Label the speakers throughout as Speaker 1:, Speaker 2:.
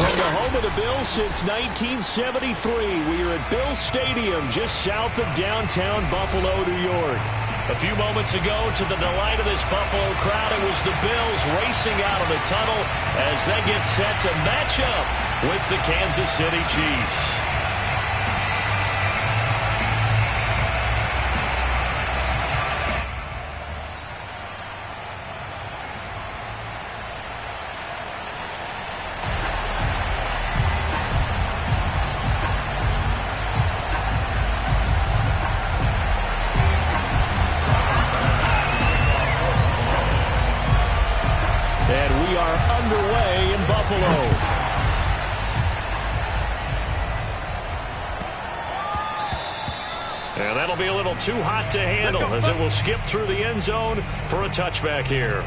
Speaker 1: From the home of the Bills since 1973, we are at Bills Stadium just south of downtown Buffalo, New York. A few moments ago, to the delight of this Buffalo crowd, it was the Bills racing out of the tunnel as they get set to match up with the Kansas City Chiefs. And we are underway in Buffalo. And that'll be a little too hot to handle as it will skip through the end zone for a touchback here.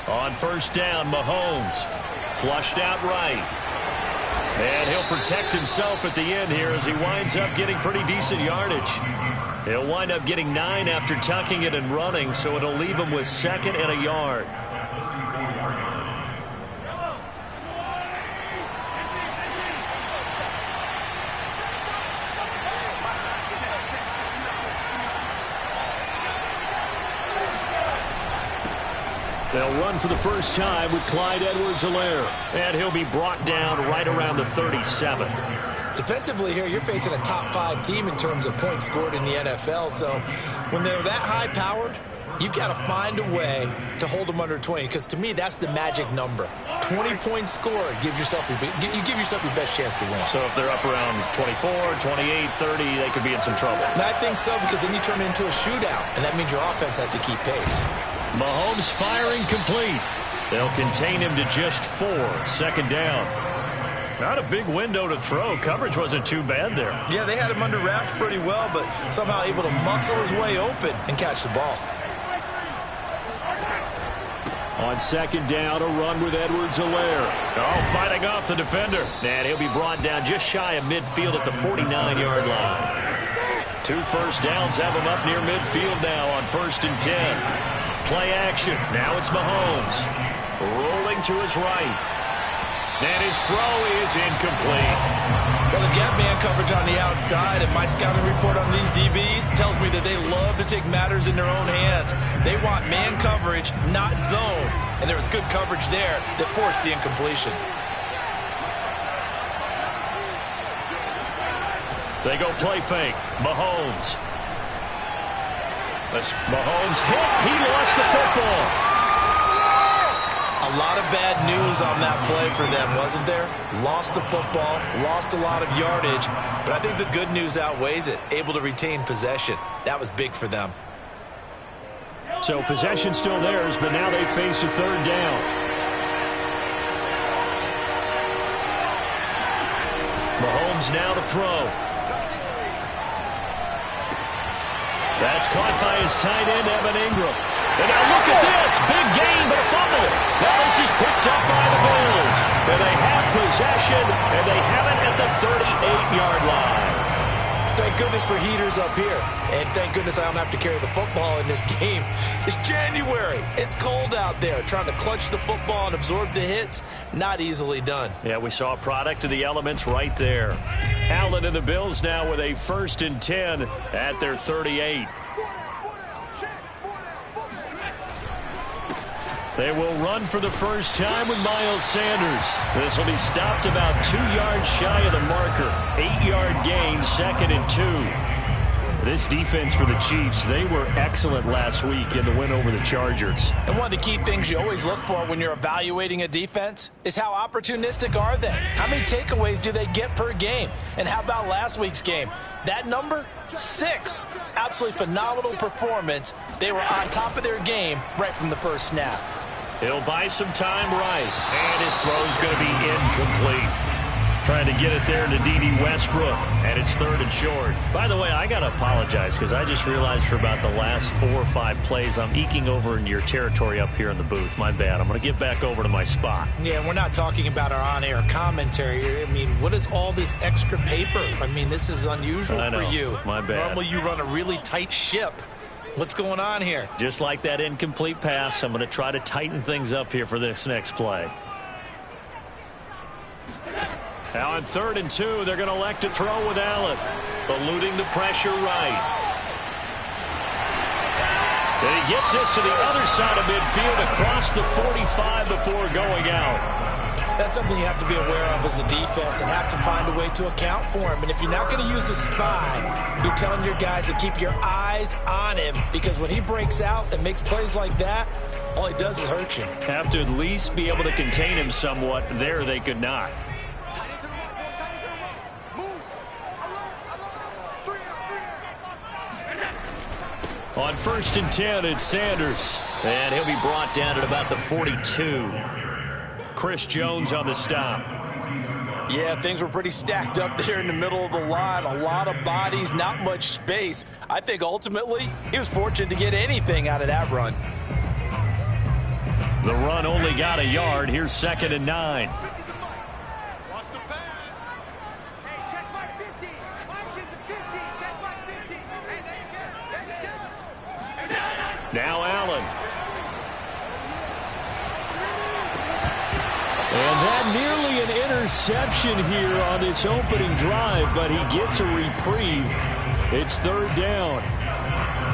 Speaker 1: On first down, Mahomes flushed out right. And he'll protect himself at the end here as he winds up getting pretty decent yardage. He'll wind up getting 9 after tucking it and running, so it'll leave him with 2nd and a yard. They'll run for the first time with Clyde Edwards-Helaire. And he'll be brought down right around the 37.
Speaker 2: Defensively here, you're facing a top 5 team in terms of points scored in the NFL. So when they're that high-powered, you've got to find a way to hold them under 20. Because to me, that's the magic number. 20 points scored gives yourself you give yourself your best chance to win.
Speaker 1: So if they're up around 24, 28, 30, they could be in some trouble.
Speaker 2: I think so, because then you turn it into a shootout, and that means your offense has to keep pace.
Speaker 1: Mahomes firing complete. They'll contain him to just 4. 2nd down. Not a big window to throw. Coverage wasn't too bad there.
Speaker 2: Yeah, they had him under wraps pretty well, but somehow able to muscle his way open and catch the ball.
Speaker 1: On 2nd down, a run with Edwards-Helaire. Oh, fighting off the defender. And he'll be brought down just shy of midfield at the 49-yard line. 2 first downs have him up near midfield now on 1st and 10. Play action. Now it's Mahomes. Rolling to his right. And his throw is incomplete.
Speaker 2: Well, they've got man coverage on the outside, and my scouting report on these DBs tells me that they love to take matters in their own hands. They want man coverage, not zone. And there was good coverage there that forced the incompletion.
Speaker 1: They go play fake. Mahomes. Mahomes hit. He lost the football.
Speaker 2: A lot of bad news on that play for them, wasn't there? Lost the football, lost a lot of yardage, but I think the good news outweighs it. Able to retain possession. That was big for them.
Speaker 1: So possession still theirs, but now they face a 3rd down. Mahomes now to throw. That's caught by his tight end, Evan Ingram. And now look at this. Big gain, but a fumble. Now this is picked up by the Bills. And they have possession, and they have it at the 38-yard line.
Speaker 2: Thank goodness for heaters up here. And thank goodness I don't have to carry the football in this game. It's January. It's cold out there. Trying to clutch the football and absorb the hits, not easily done.
Speaker 1: Yeah, we saw a product of the elements right there. Allen and the Bills now with a 1st and 10 at their 38. They will run for the first time with Miles Sanders. This will be stopped about 2 yards shy of the marker. 8-yard gain, 2nd and 2. This defense for the Chiefs, they were excellent last week in the win over the Chargers.
Speaker 2: And one of the key things you always look for when you're evaluating a defense is how opportunistic are they? How many takeaways do they get per game? And how about last week's game? That number? 6. Absolutely phenomenal performance. They were on top of their game right from the first snap.
Speaker 1: He'll buy some time right. And his throw's going to be incomplete. Trying to get it there to D.D. Westbrook. And it's 3rd and short. By the way, I got to apologize because I just realized for about the last 4 or 5 plays, I'm eking over into your territory up here in the booth. My bad. I'm going to get back over to my spot.
Speaker 2: Yeah, we're not talking about our on-air commentary. I mean, what is all this extra paper? I mean, this is unusual for you.
Speaker 1: My bad.
Speaker 2: Normally you run a really tight ship. What's going on here?
Speaker 1: Just like that incomplete pass, I'm going to try to tighten things up here for this next play. Now on 3rd and 2, they're going to elect to throw with Allen. Eluding the pressure right. And he gets this to the other side of midfield across the 45 before going out.
Speaker 2: That's something you have to be aware of as a defense and have to find a way to account for him. And if you're not going to use a spy, you're telling your guys to keep your eyes on him, because when he breaks out and makes plays like that, all he does is hurt you.
Speaker 1: Have to at least be able to contain him somewhat. There they could not. On 1st and 10, it's Sanders. And he'll be brought down at about the 42. Chris Jones on the stop.
Speaker 2: Yeah, things were pretty stacked up there in the middle of the line. A lot of bodies, not much space. I think ultimately he was fortunate to get anything out of that run.
Speaker 1: The run only got a yard. Here's 2nd and 9.
Speaker 3: Watch the pass. Hey, check my 50. Mike is a 50. Check my 50. Hey, let's go.
Speaker 1: Now Allen. And that nearly an interception here on this opening drive, but he gets a reprieve. It's 3rd down.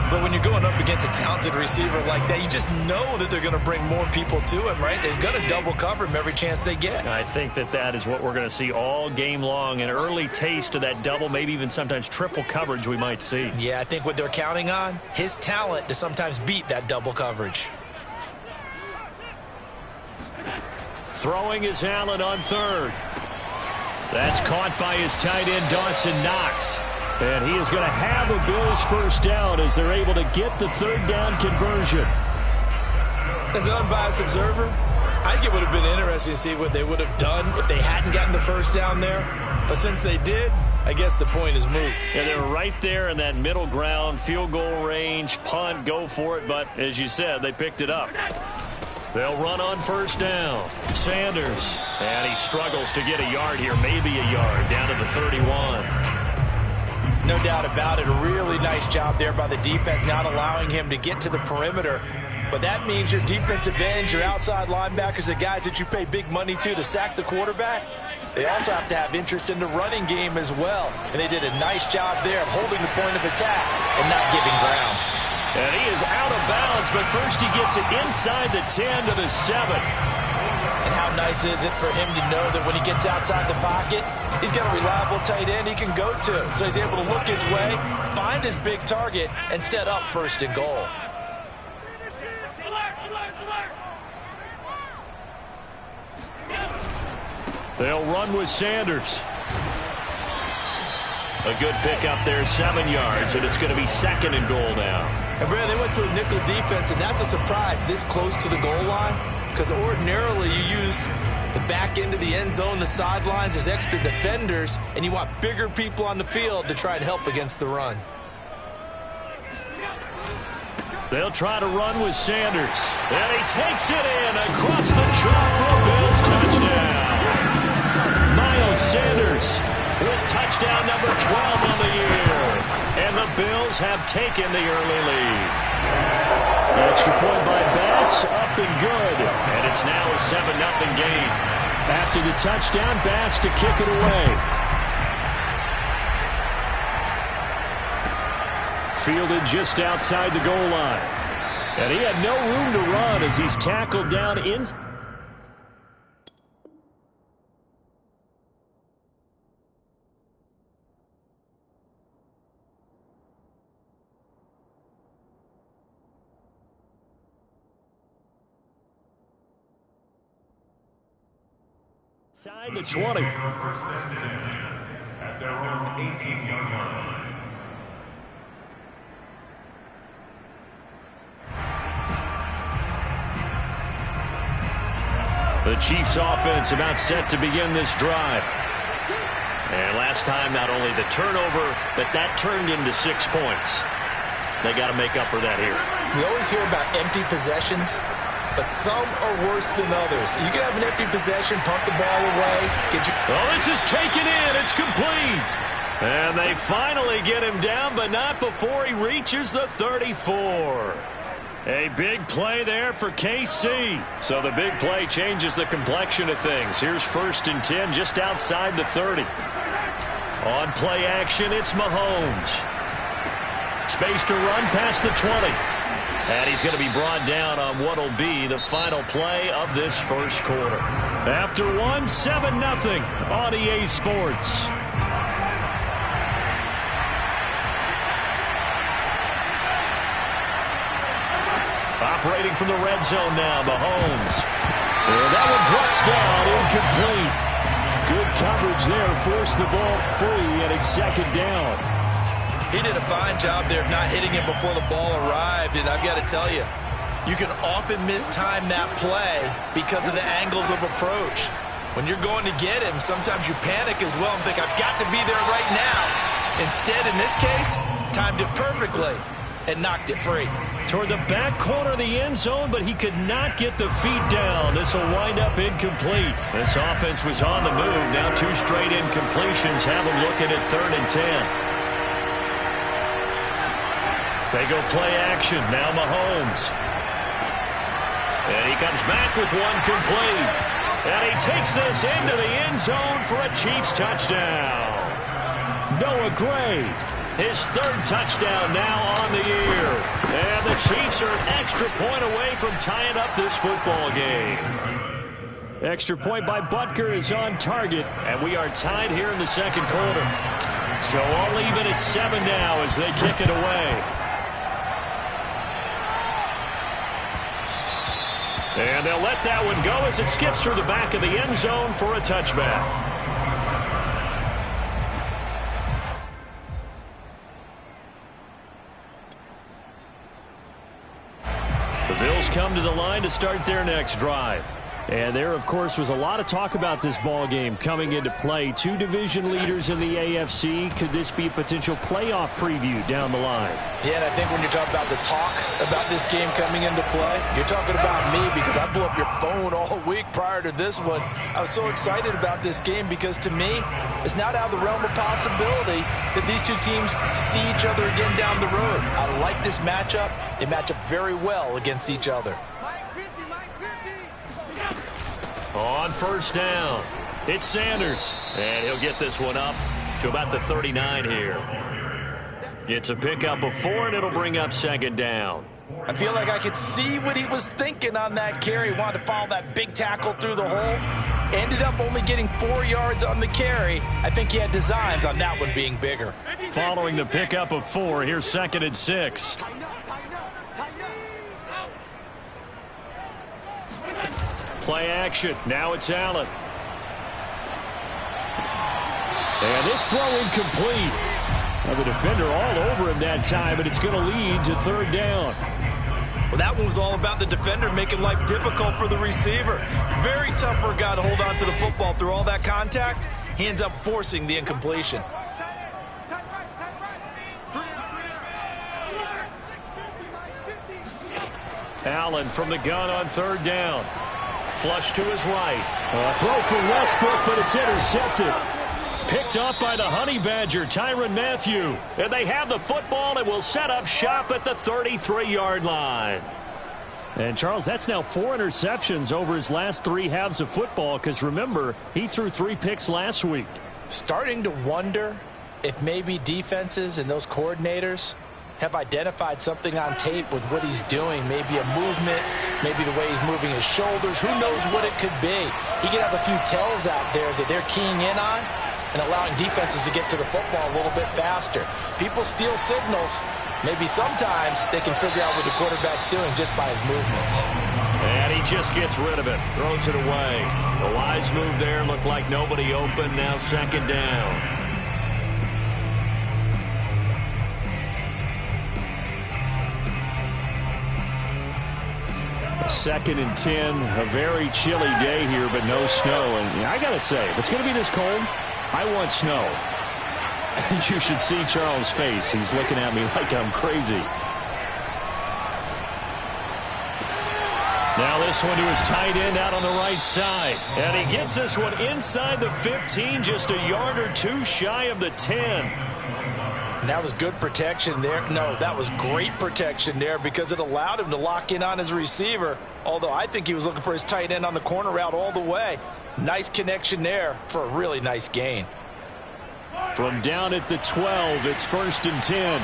Speaker 2: But when you're going up against a talented receiver like that, you just know that they're going to bring more people to him, right? They're going to double cover him every chance they get.
Speaker 1: I think that is what we're going to see all game long. An early taste of that double, maybe even sometimes triple coverage we might see.
Speaker 2: Yeah, I think what they're counting on, his talent to sometimes beat that double coverage.
Speaker 1: Throwing is Allen on 3rd. That's caught by his tight end, Dawson Knox. And he is going to have a Bills first down as they're able to get the 3rd down conversion.
Speaker 2: As an unbiased observer, I think it would have been interesting to see what they would have done if they hadn't gotten the first down there. But since they did, I guess the point is moot.
Speaker 1: Yeah, they're right there in that middle ground, field goal range, punt, go for it. But as you said, they picked it up. They'll run on 1st down. Sanders. And he struggles to get a yard here, maybe a yard, down to the 31.
Speaker 2: No doubt about it. A really nice job there by the defense, not allowing him to get to the perimeter. But that means your defensive ends, your outside linebackers, the guys that you pay big money to sack the quarterback, they also have to have interest in the running game as well. And they did a nice job there of holding the point of attack and not giving ground.
Speaker 1: And he is out of bounds, but first he gets it inside the 10 to the 7.
Speaker 2: And how nice is it for him to know that when he gets outside the pocket, he's got a reliable tight end he can go to. So he's able to look his way, find his big target, and set up 1st and goal.
Speaker 1: They'll run with Sanders. A good pickup there, 7 yards, and it's going to be 2nd and goal now.
Speaker 2: And Brad, they went to a nickel defense, and that's a surprise this close to the goal line, because ordinarily you use the back end of the end zone, the sidelines as extra defenders, and you want bigger people on the field to try and help against the run.
Speaker 1: They'll try to run with Sanders. And he takes it in across the chalk for a Bills touchdown. Miles Sanders with touchdown number 12 on the year. And the Bills have taken the early lead. The extra point by Bass, up and good. And it's now a 7-0 game. After the touchdown, Bass to kick it away. Fielded just outside the goal line. And he had no room to run as he's tackled down inside. Inside the 20.
Speaker 4: First and 10 at their own 18-yard line.
Speaker 1: The Chiefs offense about set to begin this drive. And last time, not only the turnover, but that turned into 6 points. They got to make up for that here.
Speaker 2: We always hear about empty possessions, but some are worse than others. You can have an empty possession, punt the ball away.
Speaker 1: Oh, this is taken in. It's complete. And they finally get him down, but not before he reaches the 34. A big play there for KC. So the big play changes the complexion of things. Here's 1st and 10 just outside the 30. On play action, it's Mahomes. Space to run past the 20. And he's going to be brought down on what will be the final play of this first quarter. After one, 7-0 on EA Sports. Operating from the red zone now, Mahomes. And that one drops down, incomplete. Good coverage there, forced the ball free, and it's 2nd down.
Speaker 2: He did a fine job there of not hitting it before the ball arrived, and I've got to tell you, you can often mistime that play because of the angles of approach. When you're going to get him, sometimes you panic as well and think, I've got to be there right now. Instead, in this case, timed it perfectly and knocked it free.
Speaker 1: Toward the back corner of the end zone, but he could not get the feet down. This will wind up incomplete. This offense was on the move. Now 2 straight incompletions have them looking at 3rd and 10. They go play action. Now Mahomes. And he comes back with one complete. And he takes this into the end zone for a Chiefs touchdown. Noah Gray. His 3rd touchdown now on the year. And the Chiefs are an extra point away from tying up this football game. Extra point by Butker is on target. And we are tied here in the 2nd quarter. So all even at 7 now as they kick it away. And they'll let that one go as it skips through the back of the end zone for a touchback. The Bills come to the line to start their next drive. And there, of course, was a lot of talk about this ball game coming into play. 2 division leaders in the AFC. Could this be a potential playoff preview down the line?
Speaker 2: Yeah, and I think when you're talking about the talk about this game coming into play, you're talking about me because I blew up your phone all week prior to this one. I was so excited about this game because, to me, it's not out of the realm of possibility that these 2 teams see each other again down the road. I like this matchup. They match up very well against each other.
Speaker 1: On 1st down, it's Sanders. And he'll get this one up to about the 39 here. It's a pickup of 4, and it'll bring up 2nd down.
Speaker 2: I feel like I could see what he was thinking on that carry. He wanted to follow that big tackle through the hole. Ended up only getting 4 yards on the carry. I think he had designs on that one being bigger.
Speaker 1: Following the pickup of 4, here's 2nd and 6. Play action. Now it's Allen. And this throw incomplete. Now the defender all over him that time, but it's going to lead to 3rd down.
Speaker 2: Well, that one was all about the defender making life difficult for the receiver. Very tough for a guy to hold on to the football through all that contact. He ends up forcing the incompletion.
Speaker 1: Allen from the gun on 3rd down. Flush to his right. A throw for Westbrook, but it's intercepted. Picked up by the Honey Badger, Tyrann Mathieu. And they have the football and will set up shop at the 33-yard line. And, Charles, that's now 4 interceptions over his last 3 halves of football because, remember, he threw 3 picks last week.
Speaker 2: Starting to wonder if maybe defenses and those coordinators have identified something on tape with what he's doing. Maybe a movement, maybe the way he's moving his shoulders. Who knows what it could be? He could have a few tells out there that they're keying in on and allowing defenses to get to the football a little bit faster. People steal signals. Maybe sometimes they can figure out what the quarterback's doing just by his movements.
Speaker 1: And he just gets rid of it, throws it away. A wise move there, looked like nobody open, now second down. Second and 10, a very chilly day here, but no snow. And I got to say, if it's going to be this cold, I want snow. You should see Charles' face. He's looking at me like I'm crazy. Now this one to his tight end out on the right side. And he gets this one inside the 15, just a yard or 2 shy of the 10.
Speaker 2: And that was good protection there. No, that was great protection there because it allowed him to lock in on his receiver. Although I think he was looking for his tight end on the corner route all the way. Nice connection there for a really nice gain.
Speaker 1: From down at the 12, it's 1st and 10.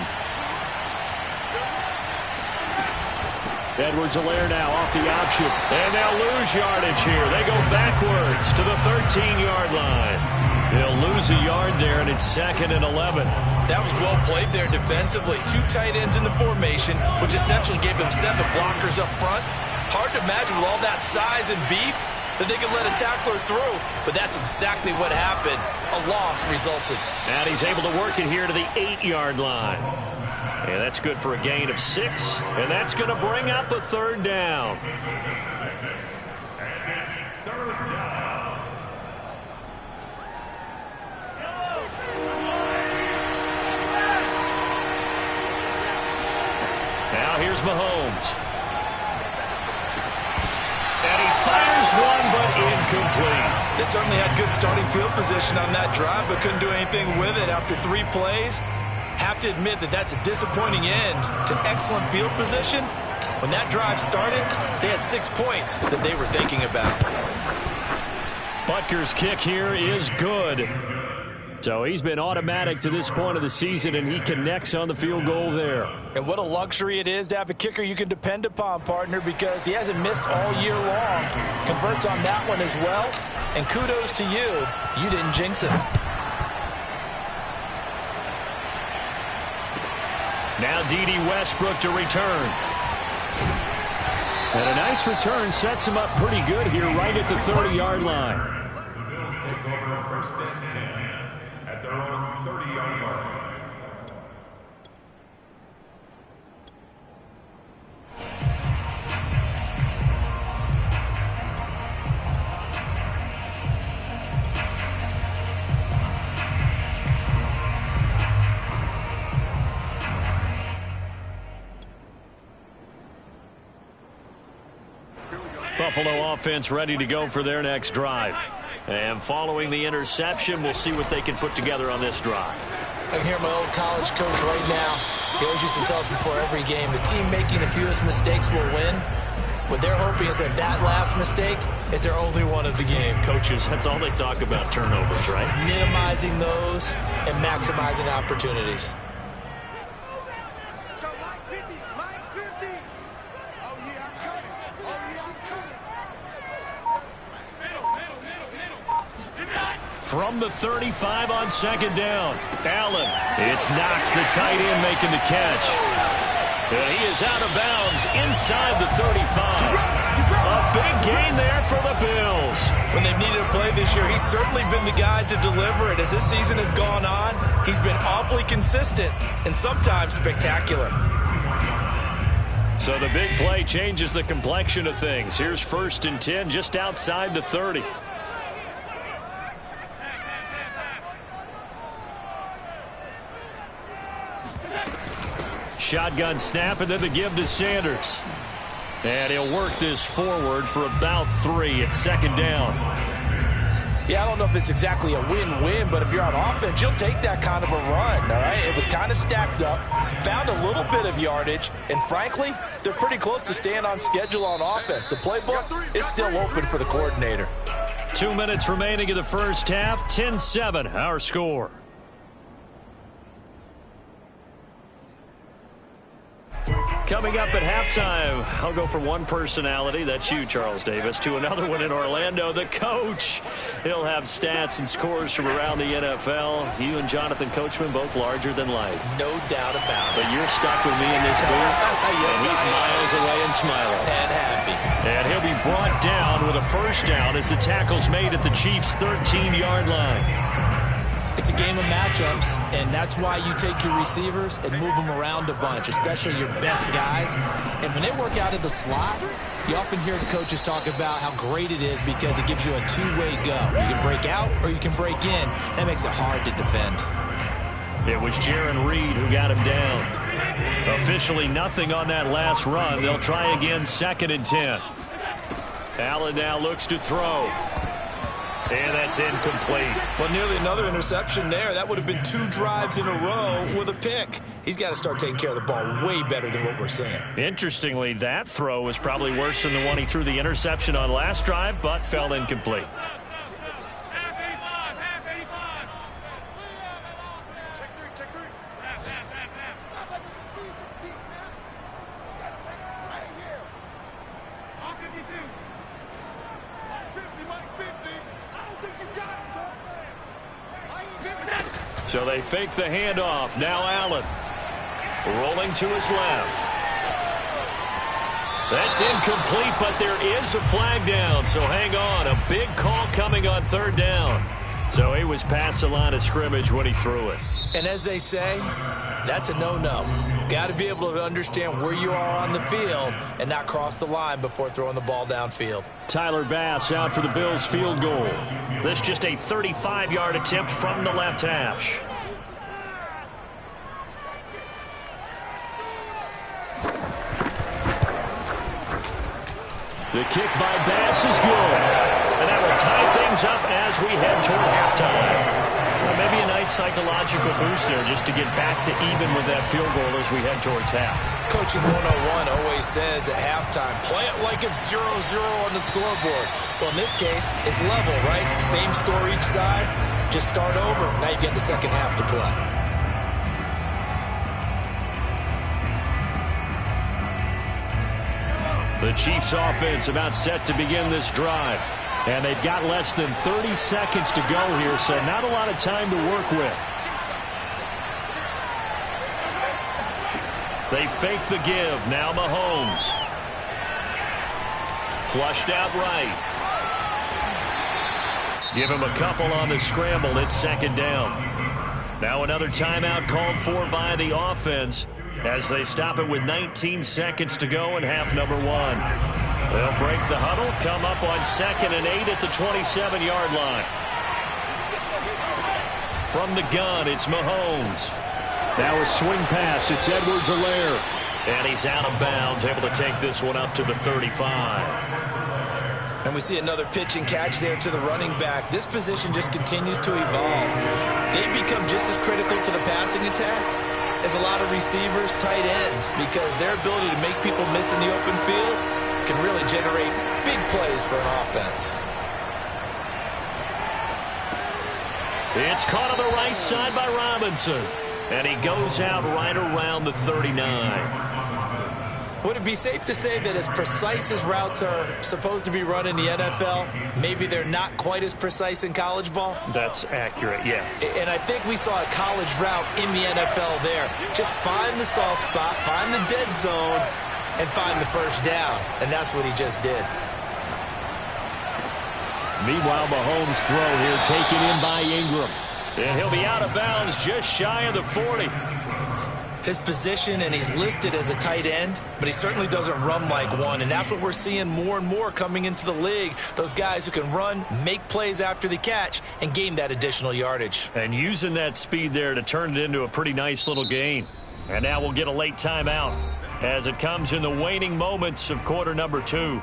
Speaker 1: Edwards-Helaire now off the option. And they'll lose yardage here. They go backwards to the 13-yard line. They'll lose a yard there, and it's 2nd and 11.
Speaker 2: That was well played there defensively. 2 tight ends in the formation, which essentially gave them 7 blockers up front. Hard to imagine with all that size and beef that they could let a tackler through. But that's exactly what happened. A loss resulted.
Speaker 1: And he's able to work it here to the 8-yard line. And that's good for a gain of 6. And that's going to bring up a 3rd down.
Speaker 4: And it's 3rd down.
Speaker 1: Now here's Mahomes. And he fires one, but incomplete.
Speaker 2: They certainly had good starting field position on that drive, but couldn't do anything with it after 3 plays. Have to admit that that's a disappointing end to excellent field position. When that drive started, they had 6 points that they were thinking about.
Speaker 1: Butker's kick here is good. So he's been automatic to this point of the season, and he connects on the field goal there.
Speaker 2: And what a luxury it is to have a kicker you can depend upon, partner, because he hasn't missed all year long. Converts on that one as well. And kudos to you. You didn't jinx it.
Speaker 1: Now D.D. Westbrook to return. And a nice return sets him up pretty good here right at the 30-yard line.
Speaker 4: The Bills take over 1st and 10 at their own 30-yard line.
Speaker 1: Buffalo offense ready to go for their next drive. And following the interception, we'll see what they can put together on this drive.
Speaker 2: I can hear my old college coach right now. He always used to tell us before every game, the team making the fewest mistakes will win. What they're hoping is that that last mistake is their only one of the game.
Speaker 1: Coaches, that's all they talk about, turnovers, right?
Speaker 2: Minimizing those and maximizing opportunities.
Speaker 3: Let's go, line 50, line 50. Oh, yeah, I'm coming. Oh, yeah, I'm coming.
Speaker 1: From the 35 on 2nd down, Allen. It's Knox, the tight end, making the catch. And he is out of bounds inside the 35. A big gain there for the Bills.
Speaker 2: When they've needed a play this year, he's certainly been the guy to deliver it. As this season has gone on, he's been awfully consistent and sometimes spectacular.
Speaker 1: So the big play changes the complexion of things. Here's 1st and 10 just outside the 30. Shotgun snap, and then the give to Sanders. And he'll work this forward for about 3 at 2nd down.
Speaker 2: Yeah, I don't know if it's exactly a win-win, but if you're on offense, you'll take that kind of a run, all right? It was kind of stacked up, found a little bit of yardage, and frankly, they're pretty close to staying on schedule on offense. The playbook is still open for the coordinator.
Speaker 1: 2 minutes remaining in the first half, 10-7, our score. Coming up at halftime, I'll go from one personality, that's you, Charles Davis, to another one in Orlando, the coach. He'll have stats and scores from around the NFL. You and Jonathan Coachman, both larger than life.
Speaker 2: No doubt about it.
Speaker 1: But you're stuck with me in this booth,
Speaker 2: Yes,
Speaker 1: and he's miles away and smiling.
Speaker 2: And happy.
Speaker 1: And he'll be brought down with a first down as the tackle's made at the Chiefs' 13-yard line.
Speaker 2: It's a game of matchups, and that's why you take your receivers and move them around a bunch, especially your best guys. And when they work out of the slot, you often hear the coaches talk about how great it is because it gives you a two-way go. You can break out or you can break in. That makes it hard to defend.
Speaker 1: It was Jaron Reed who got him down. Officially nothing on that last run. They'll try again, 2nd and 10. Allen now looks to throw. And that's incomplete.
Speaker 2: Well, nearly another interception there. That would have been 2 drives in a row with a pick. He's got to start taking care of the ball way better than what we're seeing.
Speaker 1: Interestingly, that throw was probably worse than the one he threw the interception on last drive, but fell incomplete. So they fake the handoff. Now Allen rolling to his left. That's incomplete, but there is a flag down. So hang on. A big call coming on 3rd down. So he was past the line of scrimmage when he threw it.
Speaker 2: And as they say, that's a no-no. Got to be able to understand where you are on the field and not cross the line before throwing the ball downfield.
Speaker 1: Tyler Bass out for the Bills field goal. This just a 35-yard attempt from the left hash. The kick by Bass is good. And that will tie things up as we head toward halftime. Well, maybe a nice psychological boost there just to get back to even with that field goal as we head towards half.
Speaker 2: Coaching 101 always says at halftime, play it like it's 0-0 on the scoreboard. Well, in this case, it's level, right? Same score each side. Just start over. Now you get the second half to play.
Speaker 1: The Chiefs offense about set to begin this drive. And they've got less than 30 seconds to go here, so not a lot of time to work with. They fake the give. Now Mahomes. Flushed out right. Give him a couple on the scramble. It's 2nd down. Now another timeout called for by the offense as they stop it with 19 seconds to go in half number 1. They'll break the huddle, come up on 2nd and 8 at the 27-yard line. From the gun, it's Mahomes. Now a swing pass. It's Edwards-Helaire. And he's out of bounds, able to take this one up to the 35.
Speaker 2: And we see another pitch and catch there to the running back. This position just continues to evolve. They become just as critical to the passing attack as a lot of receivers, tight ends, because their ability to make people miss in the open field can really generate big plays for an offense.
Speaker 1: It's caught on the right side by Robinson. And he goes out right around the 39.
Speaker 2: Would it be safe to say that as precise as routes are supposed to be run in the NFL, maybe they're not quite as precise in college ball?
Speaker 1: That's accurate, yeah.
Speaker 2: And I think we saw a college route in the NFL there. Just find the soft spot, find the dead zone, and find the first down. And that's what he just did.
Speaker 1: Meanwhile, Mahomes' throw here taken in by Ingram. And he'll be out of bounds just shy of the 40.
Speaker 2: His position, and he's listed as a tight end, but he certainly doesn't run like one, and that's what we're seeing more and more coming into the league. Those guys who can run, make plays after the catch, and gain that additional yardage.
Speaker 1: And using that speed there to turn it into a pretty nice little gain. And now we'll get a late timeout as it comes in the waning moments of quarter number 2.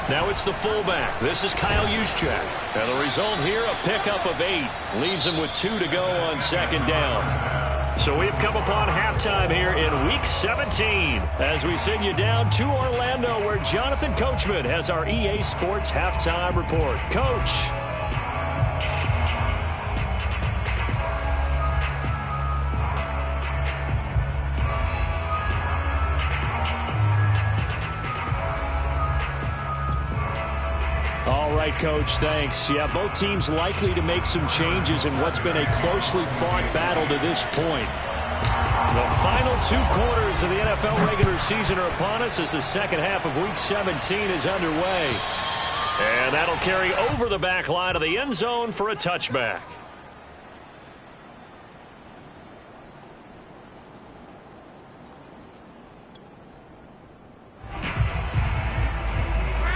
Speaker 1: Now it's the fullback. This is Kyle Juszczyk. And the result here, a pickup of 8. Leaves him with 2 to go on second down. So we've come upon halftime here in Week 17 as we send you down to Orlando where Jonathan Coachman has our EA Sports Halftime Report. Coach. All right, Coach, thanks. Yeah, both teams likely to make some changes in what's been a closely fought battle to this point. The final 2 quarters of the NFL regular season are upon us as the second half of Week 17 is underway. And that'll carry over the back line of the end zone for a touchback.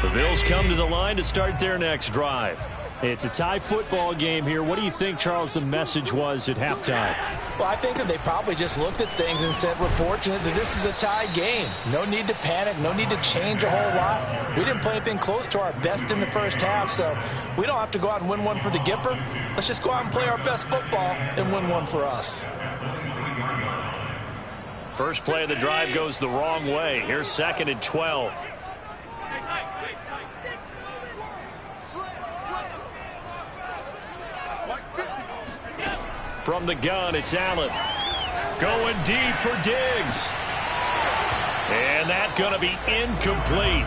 Speaker 1: The Bills come to the line to start their next drive. It's a tie football game here. What do you think, Charles, the message was at halftime?
Speaker 2: Well, I think that they probably just looked at things and said, we're fortunate that this is a tie game. No need to panic. No need to change a whole lot. We didn't play anything close to our best in the first half, so we don't have to go out and win one for the Gipper. Let's just go out and play our best football and win one for us.
Speaker 1: First play of the drive goes the wrong way. Here's 2nd and 12. From the gun, it's Allen. Going deep for Diggs. And that's going to be incomplete.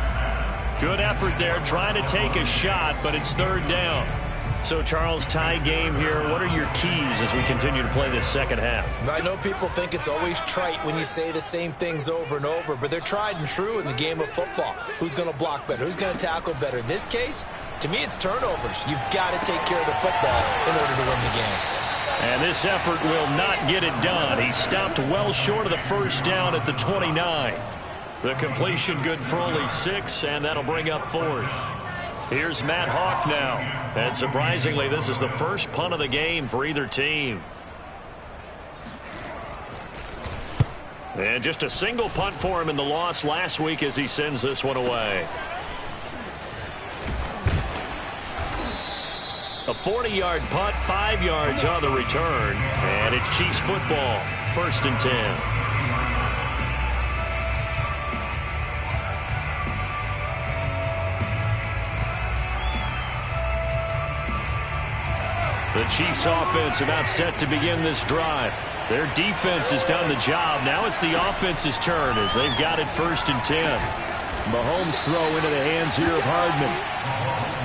Speaker 1: Good effort there trying to take a shot, but it's 3rd down. So, Charles, tie game here. What are your keys as we continue to play this second half?
Speaker 2: I know people think it's always trite when you say the same things over and over, but they're tried and true in the game of football. Who's going to block better? Who's going to tackle better? In this case, to me, it's turnovers. You've got to take care of the football in order to win the game.
Speaker 1: And this effort will not get it done. He stopped well short of the first down at the 29. The completion good for only 6, and that'll bring up 4th. Here's Matt Hawk now. And surprisingly, this is the first punt of the game for either team. And just a single punt for him in the loss last week as he sends this one away. A 40-yard punt, 5 yards on the return. And it's Chiefs football, 1st and 10. The Chiefs offense about set to begin this drive. Their defense has done the job. Now it's the offense's turn as they've got it 1st and 10. Mahomes throw into the hands here of Hardman.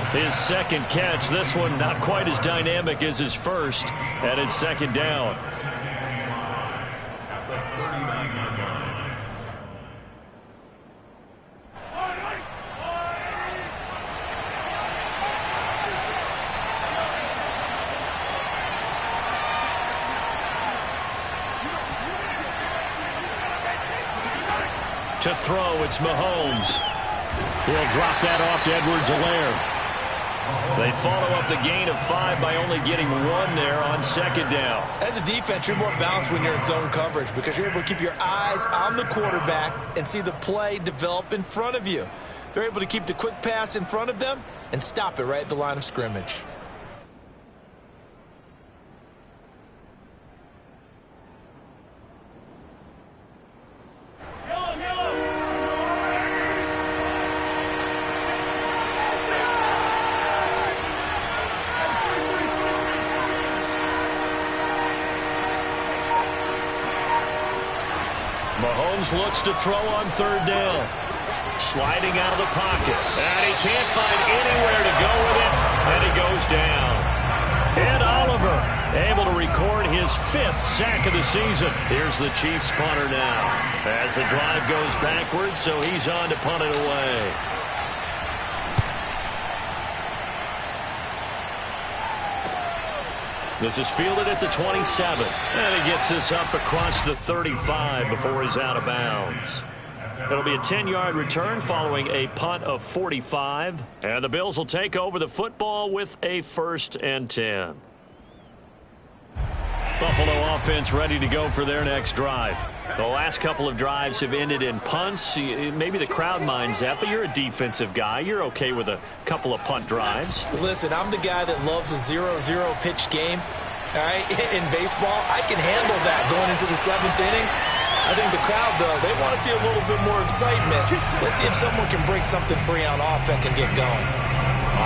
Speaker 1: His 2nd catch. This one not quite as dynamic as his first. And it's 2nd down. To throw, it's Mahomes. He'll drop that off to Edwards-Helaire. They follow up the gain of 5 by only getting 1 there on 2nd down.
Speaker 2: As a defense, you're more balanced when you're in zone coverage because you're able to keep your eyes on the quarterback and see the play develop in front of you. They're able to keep the quick pass in front of them and stop it right at the line of scrimmage.
Speaker 1: Mahomes looks to throw on 3rd down. Sliding out of the pocket. And he can't find anywhere to go with it. And he goes down. And Oliver able to record his 5th sack of the season. Here's the Chiefs punter now. As the drive goes backwards, so he's on to punt it away. This is fielded at the 27. And he gets this up across the 35 before he's out of bounds. It'll be a 10-yard return following a punt of 45. And the Bills will take over the football with a 1st and 10. Buffalo offense ready to go for their next drive. The last couple of drives have ended in punts. Maybe the crowd minds that, but you're a defensive guy. You're okay with a couple of punt drives.
Speaker 2: Listen, I'm the guy that loves a 0-0 pitch game. All right, in baseball, I can handle that going into the 7th inning. I think the crowd, though, they want to see a little bit more excitement. Let's see if someone can break something free on offense and get going.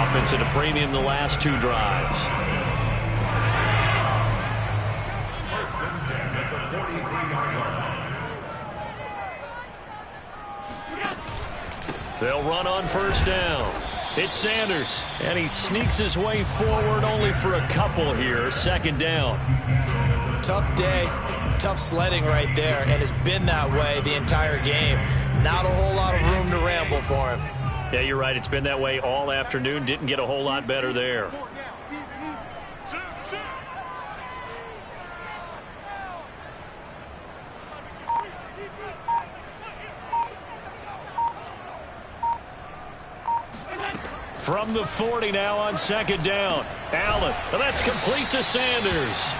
Speaker 1: Offense at a premium the last 2 drives.
Speaker 4: First and 10 at the 43-yard line.
Speaker 1: They'll run on first down. It's Sanders, and he sneaks his way forward only for a couple here. Second down.
Speaker 2: Tough day, tough sledding right there, and it's been that way the entire game. Not a whole lot of room to ramble for him.
Speaker 1: Yeah, you're right. It's been that way all afternoon. Didn't get a whole lot better there. From the 40 now on second down. Allen, and that's complete to Sanders.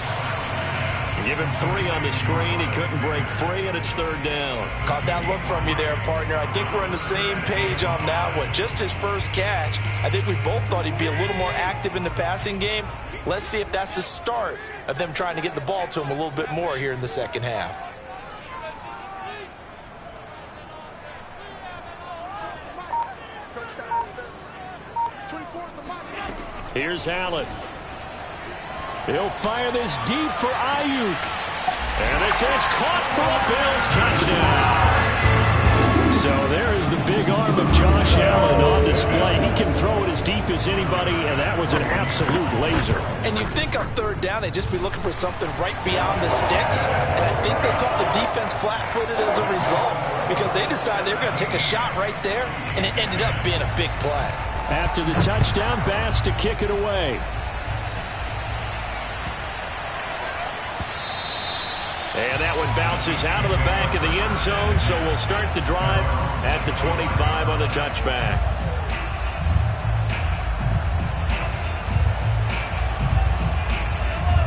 Speaker 1: Give him 3 on the screen. He couldn't break free, and it's third down.
Speaker 2: Caught that look from you there, partner. I think we're on the same page on that one. Just his first catch. I think we both thought he'd be a little more active in the passing game. Let's see if that's the start of them trying to get the ball to him a little bit more here in the second half.
Speaker 1: Here's Allen. He'll fire this deep for Ayuk. And this is caught for a Bills touchdown. So there is the big arm of Josh Allen on display. He can throw it as deep as anybody, and that was an absolute laser.
Speaker 2: And you think on third down they'd just be looking for something right beyond the sticks. And I think they caught the defense flat-footed as a result because they decided they were going to take a shot right there, and it ended up being a big play.
Speaker 1: After the touchdown, Bass to kick it away. And that one bounces out of the back of the end zone, so we'll start the drive at the 25 on the touchback.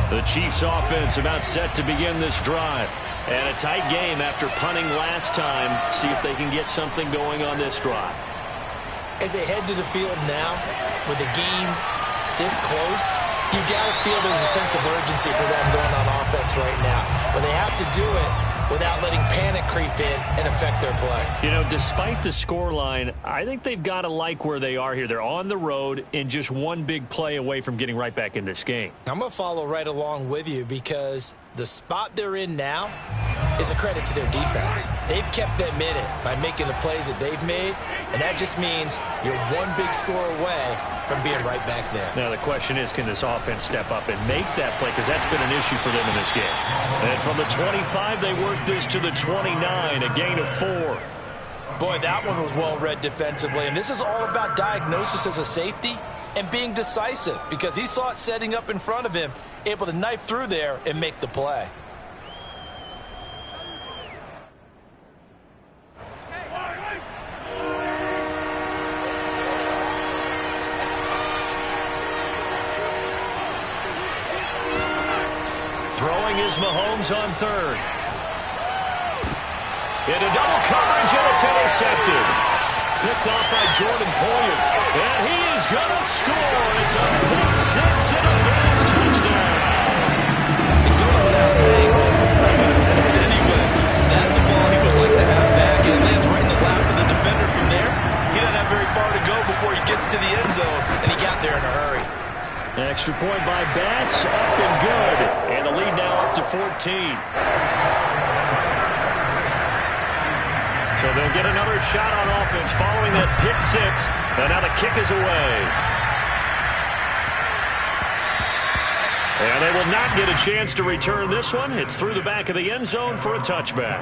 Speaker 1: The Chiefs offense about set to begin this drive. And a tight game after punting last time. See if they can get something going on this drive.
Speaker 2: As they head to the field now, with the game this close, you got to feel there's a sense of urgency for them going on offense right now. But they have to do it without letting panic creep in and affect their play.
Speaker 1: You know, despite the scoreline, I think they've got to like where they are here. They're on the road and just one big play away from getting right back in this game.
Speaker 2: I'm going to follow right along with you because the spot they're in now is a credit to their defense. They've kept them in it by making the plays that they've made, and that just means you're one big score away from being right back there.
Speaker 1: Now the question is, can this offense step up and make that play? Because that's been an issue for them in this game. And from the 25, they work this to the 29, a gain of 4.
Speaker 2: Boy, that one was well read defensively, and this is all about diagnosis as a safety and being decisive because he saw it setting up in front of him, able to knife through there and make the play.
Speaker 1: Throwing is Mahomes on third. Into double coverage, and it's intercepted. Picked off by Jordan Poyer. And he is going to score. It's a pick six and a Bills touchdown.
Speaker 2: It goes without saying, I'm going to say it anyway. That's a ball he would like to have back, and it lands right in the lap of the defender from there. He doesn't have very far to go before he gets to the end zone, and he got there in a hurry.
Speaker 1: Extra point by Bass, up and good. And the lead now up to 14. So they'll get another shot on offense following that pick six. And now the kick is away. And they will not get a chance to return this one. It's through the back of the end zone for a touchback.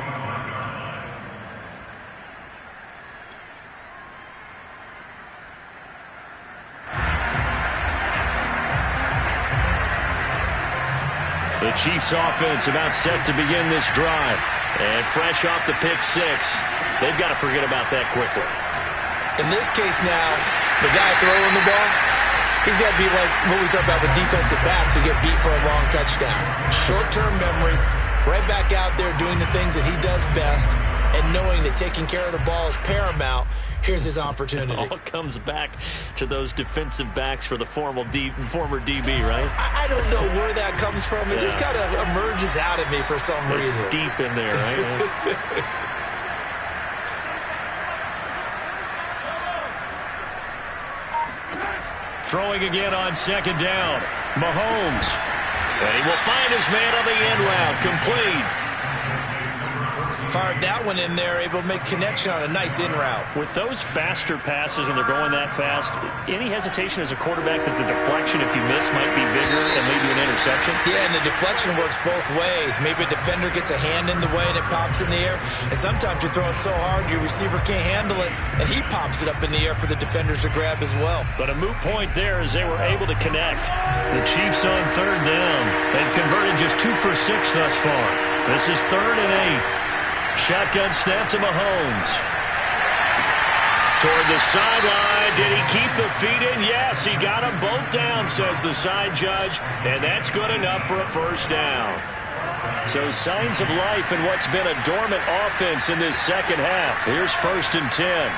Speaker 1: The Chiefs offense about set to begin this drive. And fresh off the pick six, they've got to forget about that quickly.
Speaker 2: In this case now, the guy throwing the ball, he's got to be like what we talk about with defensive backs who get beat for a long touchdown. Short-term memory, right back out there doing the things that he does best, and knowing that taking care of the ball is paramount. Here's his opportunity.
Speaker 1: It all comes back to those defensive backs for the former DB, right?
Speaker 2: I don't know where that comes from. It just kind of emerges out of me for some reason.
Speaker 1: It's deep in there, right? Throwing again on second down. Mahomes. And he will find his man on the end route. Complete.
Speaker 2: Fired that one in there, able to make connection on a nice in route.
Speaker 1: With those faster passes and they're going that fast, any hesitation as a quarterback that the deflection, if you miss, might be bigger and maybe an interception?
Speaker 2: Yeah, and the deflection works both ways. Maybe a defender gets a hand in the way and it pops in the air. And sometimes you throw it so hard your receiver can't handle it, and he pops it up in the air for the defenders to grab as well. But
Speaker 1: a moot point there as they were able to connect. The Chiefs on third down. They've converted just 2 for 6 thus far. This is 3rd and 8. Shotgun snap to Mahomes. Toward the sideline. Did he keep the feet in? Yes, he got them both down, says the side judge. And that's good enough for a first down. So signs of life in what's been a dormant offense in this second half. Here's 1st and 10.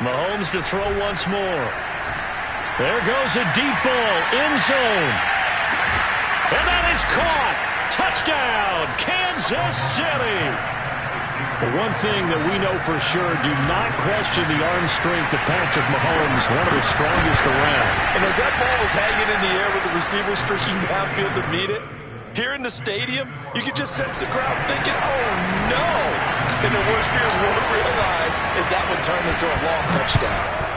Speaker 1: Mahomes to throw once more. There goes a deep ball. End zone. And that is caught. Touchdown, Kansas City. But one thing that we know for sure, do not question the arm strength of Patrick Mahomes, one of the strongest around.
Speaker 2: And as that ball was hanging in the air with the receiver streaking downfield to meet it, here in the stadium, you could just sense the crowd thinking, oh, no. And the worst fears won't realize is that would turn into a long touchdown.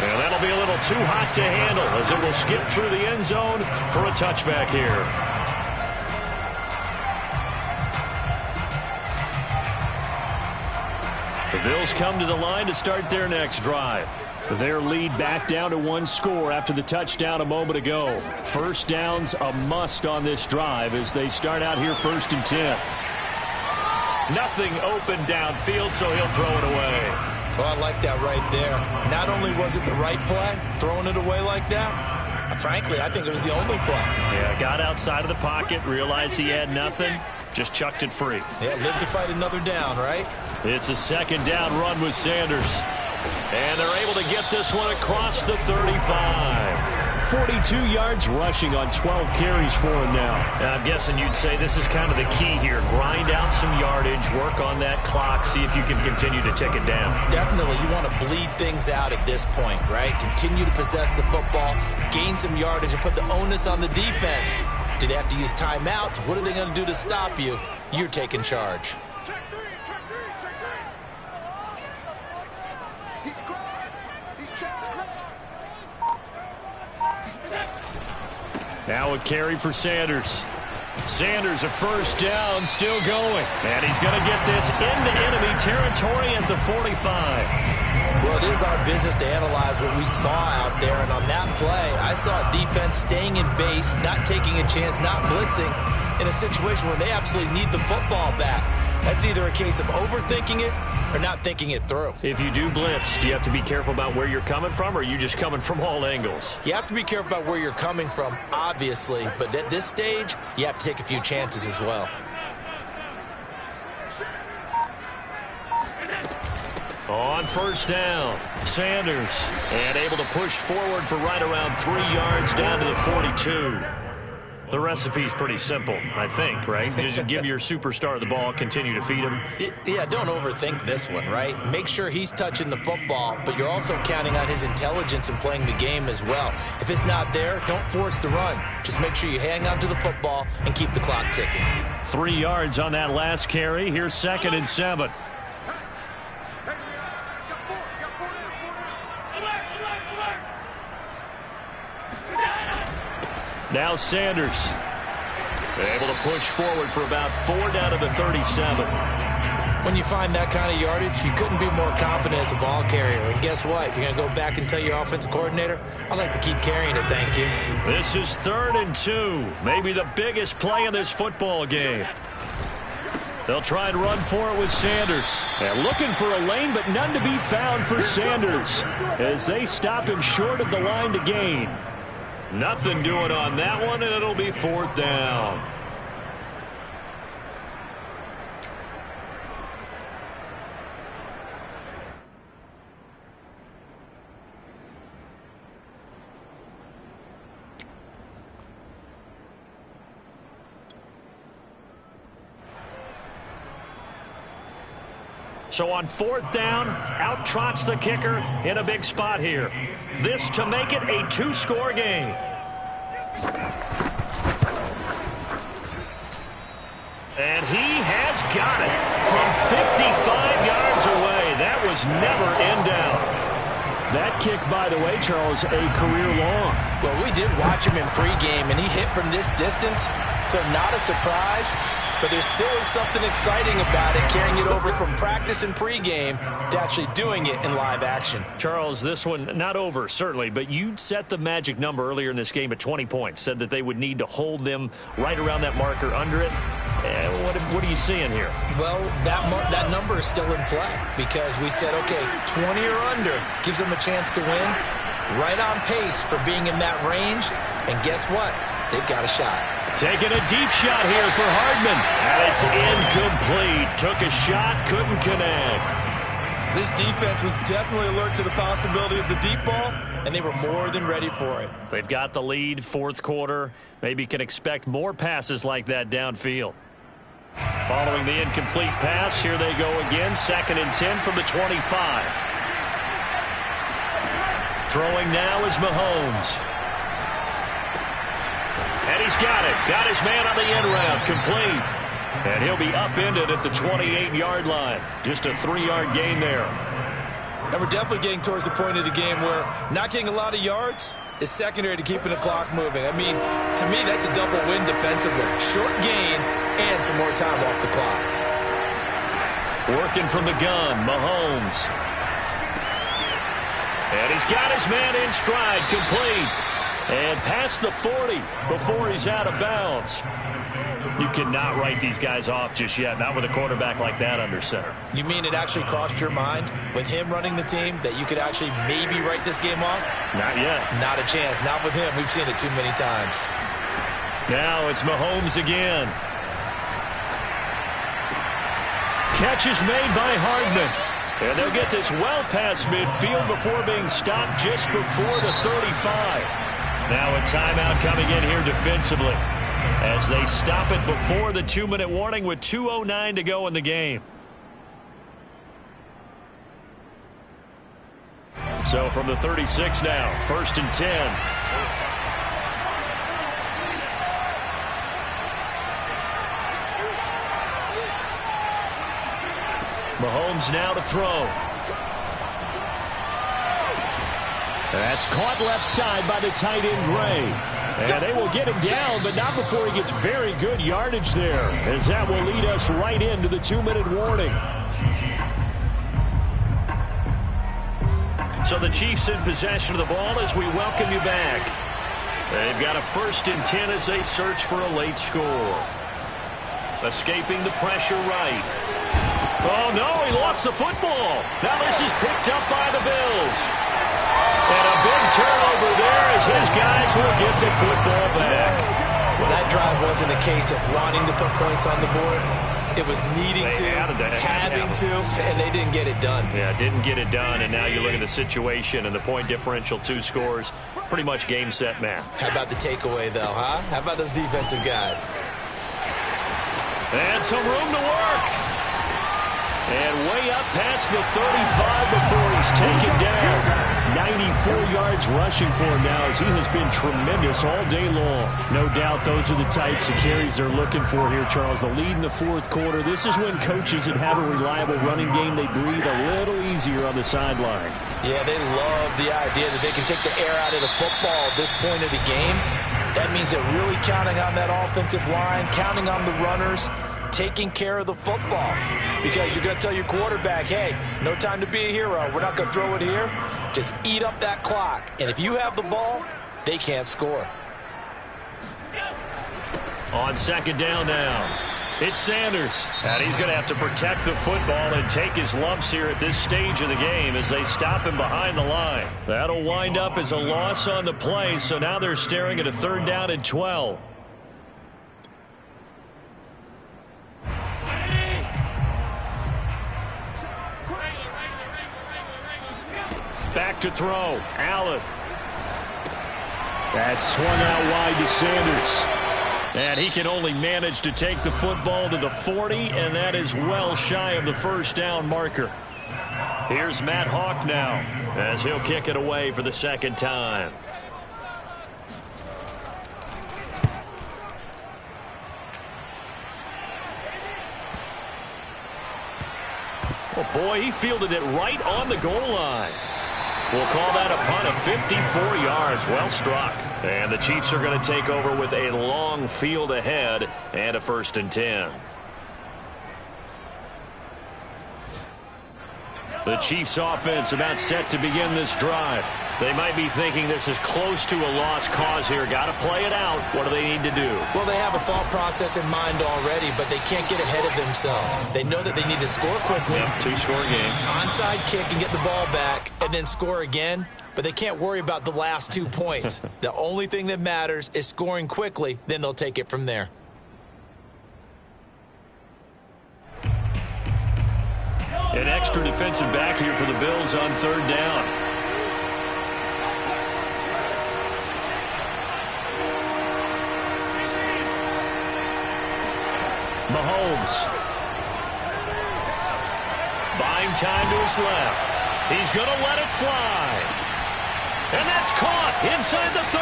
Speaker 1: And that'll be a little too hot to handle as it will skip through the end zone for a touchback here. The Bills come to the line to start their next drive. Their lead back down to 1 score after the touchdown a moment ago. First down's a must on this drive as they start out here 1st and 10. Nothing open downfield, so he'll throw it away.
Speaker 2: Oh, I like that right there. Not only was it the right play, throwing it away like that, frankly, I think it was the only play.
Speaker 1: Yeah, got outside of the pocket, realized he had nothing, just chucked it free.
Speaker 2: Yeah, live to fight another down, right?
Speaker 1: It's a 2nd down run with Sanders. And they're able to get this one across the 35. 42 yards rushing on 12 carries for him now. I'm guessing you'd say this is kind of the key here. Grind out some yardage, work on that clock, see if you can continue to tick it down.
Speaker 2: Definitely. You want to bleed things out at this point, right? Continue to possess the football, gain some yardage, and put the onus on the defense. Do they have to use timeouts? What are they going to do to stop you? You're taking charge.
Speaker 1: Now a carry for Sanders. Sanders, a first down, still going. And he's going to get this into enemy territory at the 45.
Speaker 2: Well, it is our business to analyze what we saw out there. And on that play, I saw defense staying in base, not taking a chance, not blitzing in a situation where they absolutely need the football back. That's either a case of overthinking it or not thinking it through.
Speaker 1: If you do blitz, do you have to be careful about where you're coming from, or are you just coming from all angles?
Speaker 2: You have to be careful about where you're coming from, obviously. But at this stage, you have to take a few chances as well.
Speaker 1: On first down, Sanders. And able to push forward for right around 3 yards down to the 42. The recipe's pretty simple, I think, right? Just give your superstar the ball, continue to feed him.
Speaker 2: Yeah, don't overthink this one, right? Make sure he's touching the football, but you're also counting on his intelligence in playing the game as well. If it's not there, don't force the run. Just make sure you hang on to the football and keep the clock ticking.
Speaker 1: 3 yards on that last carry. Here's 2nd and 7. Now Sanders able to push forward for about 4 down to the 37.
Speaker 2: When you find that kind of yardage, you couldn't be more confident as a ball carrier. And guess what? You're going to go back and tell your offensive coordinator, I'd like to keep carrying it, thank you.
Speaker 1: This is 3rd and 2. Maybe the biggest play in this football game. They'll try and run for it with Sanders. And looking for a lane, but none to be found for Sanders as they stop him short of the line to gain. Nothing doing on that one, and it'll be 4th down. So on 4th down, out trots the kicker in a big spot here. This to make it a 2-score game. And he has got it from 55 yards away. That was never in doubt. That kick, by the way, Charles, a career long.
Speaker 2: Well, we did watch him in pregame, and he hit from this distance, so not a surprise. But there still is something exciting about it, carrying it over from practice and pregame to actually doing it in live action.
Speaker 1: Charles, this one not over, certainly, but you set the magic number earlier in this game at 20 points. Said that they would need to hold them right around that marker under it. What are you seeing here?
Speaker 2: Well, that number is still in play because we said, okay, 20 or under gives them a chance to win. Right on pace for being in that range. And guess what? They've got a shot.
Speaker 1: Taking a deep shot here for Hardman. And it's incomplete. Took a shot, couldn't connect.
Speaker 2: This defense was definitely alert to the possibility of the deep ball, and they were more than ready for it.
Speaker 1: They've got the lead, 4th quarter. Maybe can expect more passes like that downfield. Following the incomplete pass, here they go again. 2nd and 10 from the 25. Throwing now is Mahomes. And he's got it. Got his man on the end route. Complete. And he'll be upended at the 28-yard line. Just a 3-yard gain there.
Speaker 2: And we're definitely getting towards the point of the game where not getting a lot of yards is secondary to keeping the clock moving. I mean, to me, that's a double win defensively. Short gain and some more time off the clock.
Speaker 1: Working from the gun, Mahomes. And he's got his man in stride. Complete. And past the 40 before he's out of bounds. You cannot write these guys off just yet, not with a quarterback like that under center.
Speaker 2: You mean it actually crossed your mind with him running the team that you could actually maybe write this game off?
Speaker 1: Not yet.
Speaker 2: Not a chance. Not with him. We've seen it too many times.
Speaker 1: Now it's Mahomes again. Catch is made by Hardman. And they'll get this well past midfield before being stopped just before the 35. Now a timeout coming in here defensively as they stop it before the 2-minute warning with 2:09 to go in the game. So from the 36 now, 1st and 10. Mahomes now to throw. That's caught left side by the tight end, Gray. And they will get him down, but not before he gets very good yardage there, as that will lead us right into the 2-minute warning. So the Chiefs in possession of the ball as we welcome you back. They've got a 1st and 10 as they search for a late score. Escaping the pressure right. Oh, no, he lost the football. Now this is picked up by the Bills. And a big turnover there as his guys will get the football back.
Speaker 2: Well, that drive wasn't a case of wanting to put points on the board. It was needing to, having to, and they didn't get it done.
Speaker 1: Yeah, didn't get it done, and now you look at the situation and the point differential, 2 scores, pretty much game, set, match.
Speaker 2: How about the takeaway, though, huh? How about those defensive guys?
Speaker 1: And some room to work. And way up past the 35 before he's taken down. 94 yards rushing for him now as he has been tremendous all day long. No doubt those are the types of carries they're looking for here, Charles. The lead in the 4th quarter. This is when coaches that have a reliable running game, they breathe a little easier on the sideline.
Speaker 2: Yeah, they love the idea that they can take the air out of the football at this point of the game. That means they're really counting on that offensive line, counting on the runners, taking care of the football. Because you're going to tell your quarterback, hey, no time to be a hero. We're not going to throw it here. Just eat up that clock. And if you have the ball, they can't score.
Speaker 1: On 2nd down now. It's Sanders, and he's going to have to protect the football and take his lumps here at this stage of the game as they stop him behind the line. That'll wind up as a loss on the play, so now they're staring at a 3rd down and 12. Back to throw. Allen. That's swung out wide to Sanders. And he can only manage to take the football to the 40, and that is well shy of the 1st down marker. Here's Matt Hawk now as he'll kick it away for the 2nd time. Oh boy, he fielded it right on the goal line. We'll call that a punt of 54 yards. Well struck. And the Chiefs are going to take over with a long field ahead and a 1st and 10. The Chiefs offense about set to begin this drive. They might be thinking this is close to a lost cause here. Got to play it out. What do they need to do?
Speaker 2: Well, they have a thought process in mind already, but they can't get ahead of themselves. They know that they need to score quickly.
Speaker 1: Yep, 2-score game.
Speaker 2: Onside kick and get the ball back and then score again. But they can't worry about the last 2 points. The only thing that matters is scoring quickly. Then they'll take it from there.
Speaker 1: An extra defensive back here for the Bills on 3rd down. Mahomes. Buying time to his left. He's going to let it fly. And that's caught inside the 30.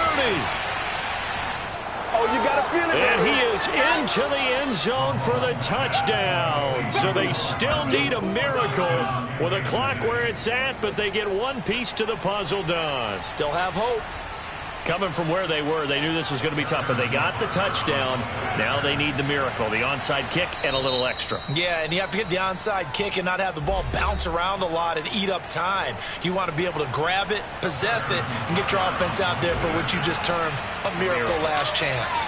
Speaker 3: Oh, you got to feel it.
Speaker 1: And he is into the end zone for the touchdown. So they still need a miracle with a clock where it's at, but they get one piece to the puzzle done.
Speaker 2: Still have hope.
Speaker 1: Coming from where they were, they knew this was going to be tough, but they got the touchdown. Now they need the miracle, the onside kick and a little extra.
Speaker 2: Yeah, and you have to get the onside kick and not have the ball bounce around a lot and eat up time. You want to be able to grab it, possess it, and get your offense out there for what you just termed a miracle last chance.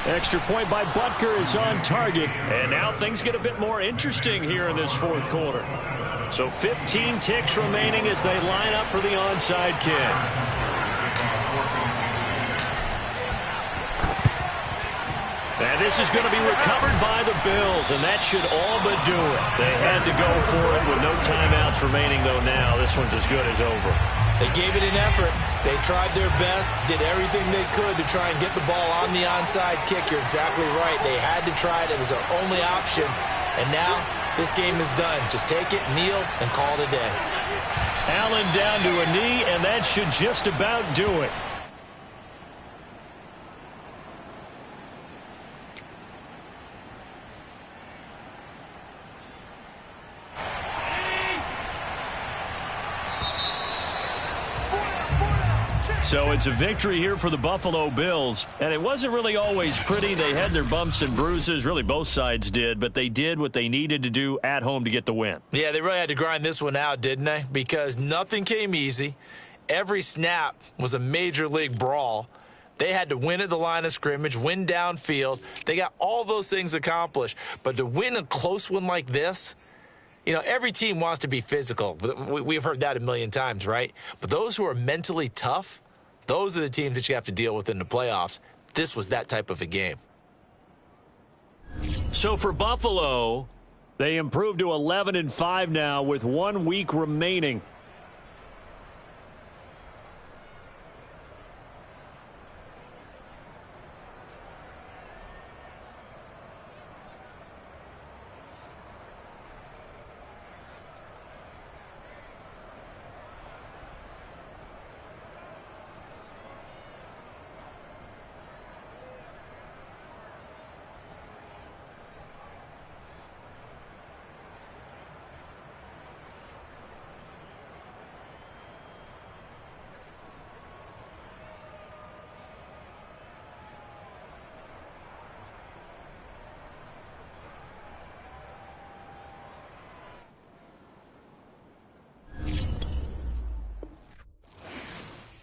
Speaker 1: Extra point by Butker is on target, and now things get a bit more interesting here in this 4th quarter. So 15 ticks remaining as they line up for the onside kick. And this is going to be recovered by the Bills, and that should all but do it. They had to go for it with no timeouts remaining, though now this one's as good as over.
Speaker 2: They gave it an effort. They tried their best, did everything they could to try and get the ball on the onside kick. You're exactly right. They had to try it. It was their only option. And now this game is done. Just take it, kneel, and call it a day.
Speaker 1: Allen down to a knee, and that should just about do it. So it's a victory here for the Buffalo Bills, and it wasn't really always pretty. They had their bumps and bruises. Really, both sides did, but they did what they needed to do at home to get the win.
Speaker 2: Yeah, they really had to grind this one out, didn't they? Because nothing came easy. Every snap was a major league brawl. They had to win at the line of scrimmage, win downfield. They got all those things accomplished. But to win a close one like this, you know, every team wants to be physical. We've heard that a million times, right? But those who are mentally tough, those are the teams that you have to deal with in the playoffs. This was that type of a game.
Speaker 1: So for Buffalo, they improved to 11-5 now with 1 week remaining.